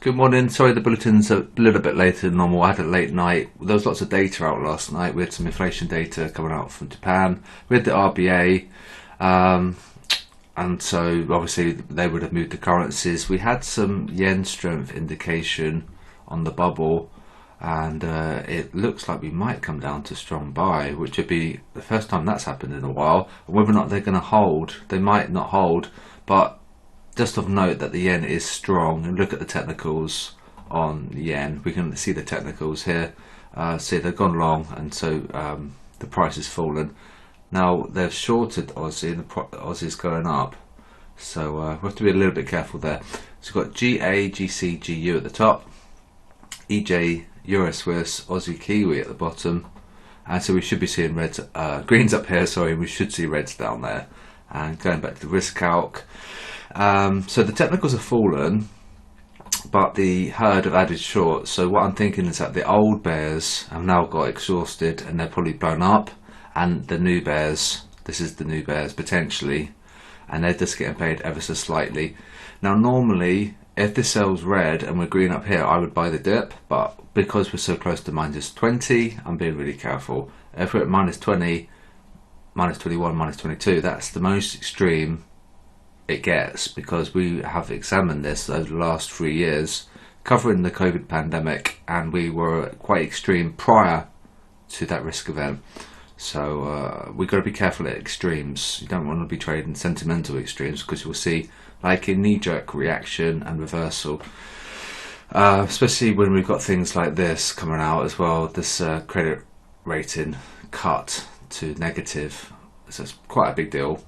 Good morning. Sorry, the bulletin's a little bit later than normal. I had a late night. There was lots of data out last night. We had some inflation data coming out from Japan. We had the RBA, and so obviously they would have moved the currencies. We had some yen strength indication on the bubble, and it looks like we might come down to strong buy, which would be the first time that's happened in a while. Whether or not they're going to hold, they might not hold, but just of note that the yen is strong. And look at the technicals on yen. We can see the technicals here. See, they've gone long, and so the price has fallen. Now they've shorted Aussie, and the Aussie's going up. So we have to be a little bit careful there. So we've got GA, GC, GU at the top, EJ, Euro Swiss, Aussie Kiwi at the bottom, and so we should be seeing reds, greens up here. Sorry, we should see reds down there. And going back to the risk calc. So the technicals have fallen, but the herd have added short. So what I'm thinking is that the old bears have now got exhausted and they're probably blown up, and the new bears, this is the new bears potentially, and they're just getting paid ever so slightly. Now normally if this sells red and we're green up here, I would buy the dip, but because we're so close to -20, I'm being really careful. If we're at -20, -21, -22, that's the most extreme it gets, because we have examined this over the last 3 years covering the COVID pandemic, and we were quite extreme prior to that risk event. So we've got to be careful at extremes. You don't want to be trading sentimental extremes, because you'll see like a knee-jerk reaction and reversal, especially when we've got things like this coming out as well. This credit rating cut to negative, so it's quite a big deal.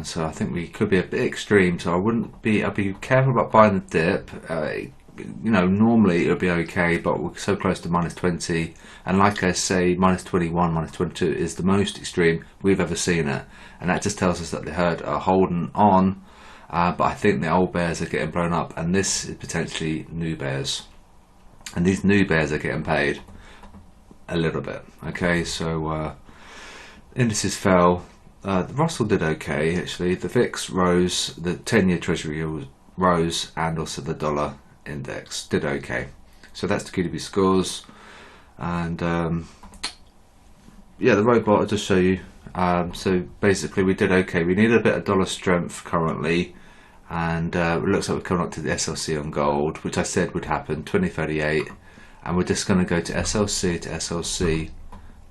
So I think we could be a bit extreme, so I'd be careful about buying the dip. You know, normally it would be okay, but we're so close to -20, and like I say, -21, -22 is the most extreme we've ever seen it, and that just tells us that the herd are holding on, but I think the old bears are getting blown up, and this is potentially new bears, and these new bears are getting paid a little bit. Okay, so indices fell. The Russell did okay actually. The VIX rose, the 10-year Treasury rose, and also the dollar index did okay. So that's the QDB scores, and yeah, the robot I'll just show you. So basically we did okay. We need a bit of dollar strength currently, and it looks like we're coming up to the SLC on gold, which I said would happen 2038, and we're just going to go to SLC to SLC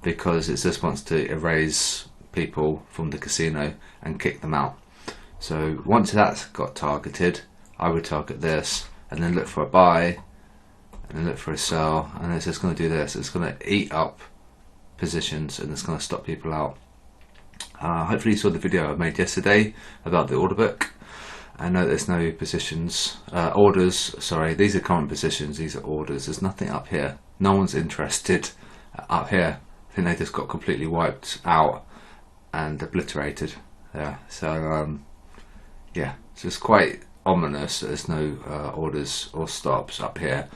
because it just wants to erase people from the casino and kick them out. So once that's got targeted, I would target this and then look for a buy and then look for a sell, and it's just going to do this. It's going to eat up positions and it's going to stop people out. Hopefully you saw the video I made yesterday about the order book. I know there's no positions, orders, sorry, these are current positions, these are orders. There's nothing up here. No one's interested up here. I think they just got completely wiped out and obliterated. Yeah, so yeah, so it's quite ominous. There's no orders or stops up here,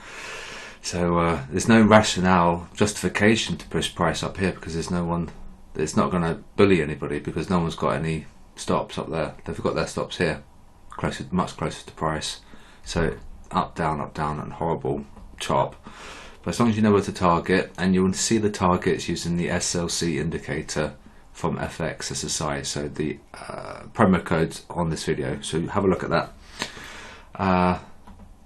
so there's no rationale justification to push price up here, because there's no one, it's not going to bully anybody, because no one's got any stops up there. They've got their stops here, closer, much closer to price. So up down, and horrible chop. But as long as you know where to target, and you want to see the targets using the SLC indicator from FX SSI, so the promo code's on this video, so have a look at that.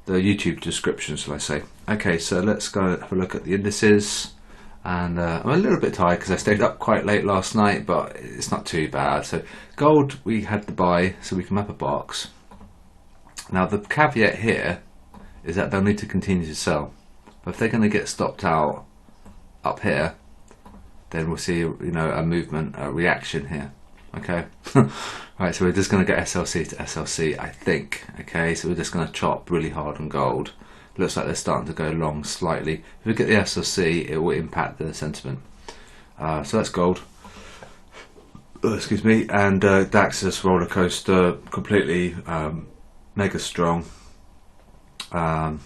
The YouTube description, shall I say. Okay, so let's go have a look at the indices, and I'm a little bit tired because I stayed up quite late last night, but it's not too bad. So gold, we had the buy, so we can map a box. Now the caveat here is that they'll need to continue to sell, but if they're going to get stopped out up here, then we'll see, you know, a movement, a reaction here. Okay, right, so we're just going to get SLC to SLC, I think. Okay, so we're just going to chop really hard on gold. Looks like they're starting to go long slightly. If we get the SLC, it will impact the sentiment. So that's gold. Excuse me. And DAX is roller coaster, completely mega strong.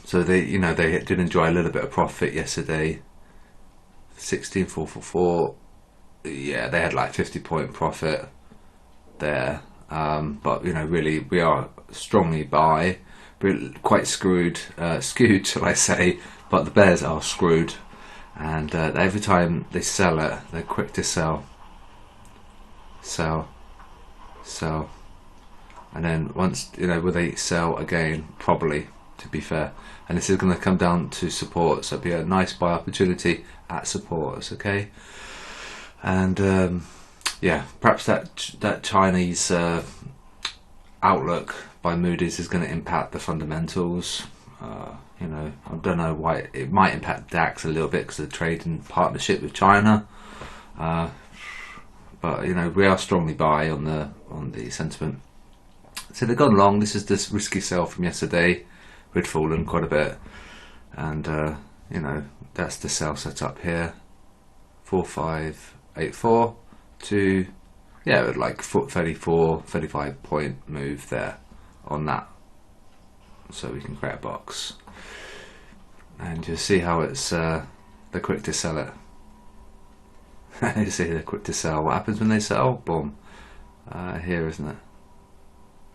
So they, you know, they did enjoy a little bit of profit yesterday. 16,444. Yeah, they had like 50-point profit there, but you know, really we are strongly buy. we're quite screwed, skewed, shall I say, but the bears are screwed, and every time they sell it, they're quick to sell, sell, sell, and then once, you know, will they sell again? Probably, to be fair. And this is going to come down to support, so it'll be a nice buy opportunity at supports, okay? And yeah, perhaps that Chinese outlook by Moody's is going to impact the fundamentals. You know, I don't know why. It might impact DAX a little bit because of the trading partnership with China. But you know, we are strongly buy on the sentiment. So they've gone long. This is this risky sell from yesterday. We'd fallen quite a bit, and you know, that's the sell set up here. 4584 to, yeah, like 35 point move there on that, so we can create a box, and you see how it's they're quick to sell it. You see they're quick to sell. What happens when they sell? Boom. Here, isn't it?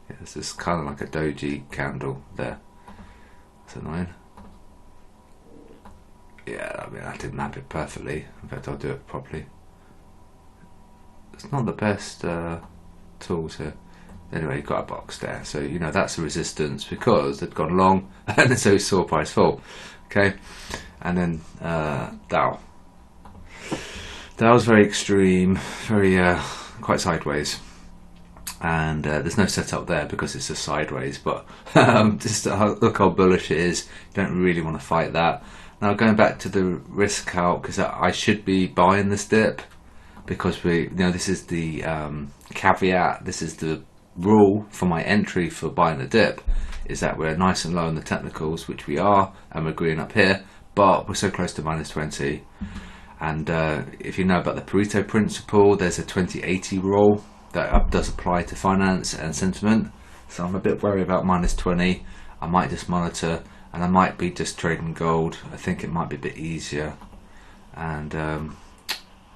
Yeah, this is kind of like a doji candle there. That's annoying. Yeah, I mean, I didn't map it perfectly. In fact, I'll do it properly. It's not the best tools here. Anyway, you've got a box there, so you know that's the resistance because they've gone long, and so we saw price fall. Okay, and then Dow. Dow's very extreme, very quite sideways, and there's no setup there because it's just sideways. But just look how bullish it is. You don't really want to fight that. Now going back to the risk calc, because I should be buying this dip, because we, you know, this is the caveat, this is the rule for my entry for buying the dip, is that we're nice and low in the technicals, which we are, and we're green up here, but we're so close to -20. And if you know about the Pareto principle, there's a 20-80 rule that does apply to finance and sentiment. So I'm a bit worried about -20. I might just monitor, and I might be just trading gold. I think it might be a bit easier. And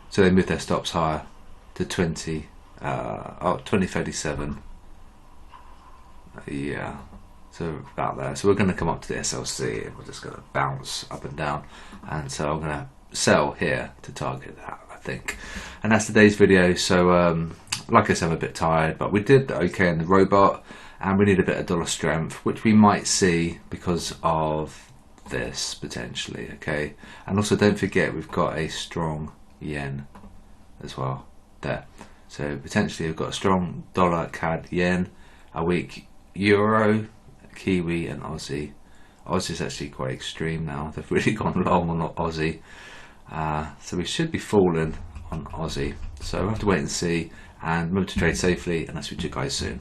so they moved their stops higher to 2037. Yeah, so about there. So we're going to come up to the SLC, and we're just going to bounce up and down. And so I'm going to sell here to target that, I think. And that's today's video. So like I said, I'm a bit tired, but we did okay in the robot, and we need a bit of dollar strength, which we might see because of this potentially. Okay, and also don't forget we've got a strong yen as well there, so potentially we've got a strong dollar, CAD, yen, a weak euro, Kiwi, and Aussie. Aussie's actually quite extreme now. They've really gone long on Aussie, so we should be falling on Aussie. So we'll have to wait and see, and remember to trade safely, and I'll speak to you guys soon.